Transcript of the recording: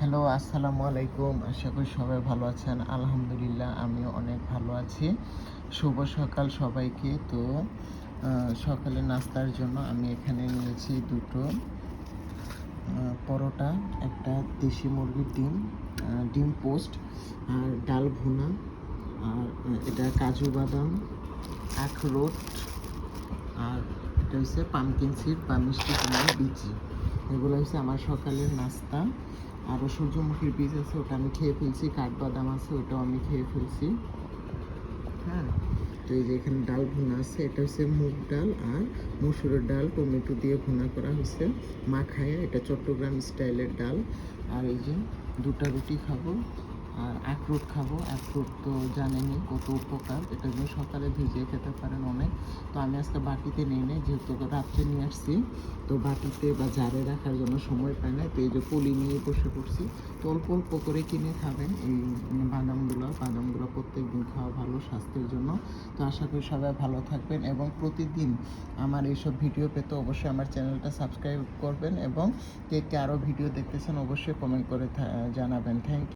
Hello, আসসালামু আলাইকুম। আশা করি সবাই ভালো আছেন। আলহামদুলিল্লাহ আমিও অনেক ভালো আছি। শুভ সকাল সবাইকে। তো সকালে নাস্তার জন্য আমি এখানে নিয়েছি ২ টো পরোটা, একটা দেশি মুরগির ডিম, ডিম পোস্ট আর ডাল ভুনা আর এটা কাজু বাদাম, আখরোট আর এটা হচ্ছে পামকিন সিড বা মিষ্টি কুমড়ার বিচি। এগুলো হচ্ছে আমার সকালের নাস্তা। আরও সূর্যমুখীর বীজ আছে, ওটা আমি খেয়ে ফেলছি। কাঠবাদাম আছে, ওটাও আমি খেয়ে ফেলছি। হ্যাঁ, তো এই যে এখানে ডাল ভুনা আছে, এটা হচ্ছে মুগ ডাল আর মসুরের ডাল টমেটো দিয়ে ভুনা করা হয়েছে মাখায়া। এটা চট্টগ্রাম স্টাইলের ডাল। আর এই যে 2টা রুটি খাবো আর আখরোট খাবো। আখরোট তো জানেনই কত উপকার, এটা দিয়ে সকালে ভিজিয়ে খেতে পারেন অনেক। তো আমি আজকে বাটিতে নিয়ে নেই, যেহেতু রাত্রে নিয়ে আসছি, তো বাটিতে বা জারে রাখার জন্য সময় পাই না। তো এই যে পলি নিয়ে বসে পড়ছি। তো অল্প অল্প করে কিনে খাবেন এই বাদামগুলো প্রত্যেক দিন খাওয়া ভালো স্বাস্থ্যের জন্য। তো আশা করি সবাই ভালো থাকবেন এবং প্রতিদিন আমার এইসব ভিডিও পেতে অবশ্যই আমার চ্যানেলটা সাবস্ক্রাইব করবেন এবং কে কে আরও ভিডিও দেখতেছেন অবশ্যই কমেন্ট করে জানাবেন। Thank you.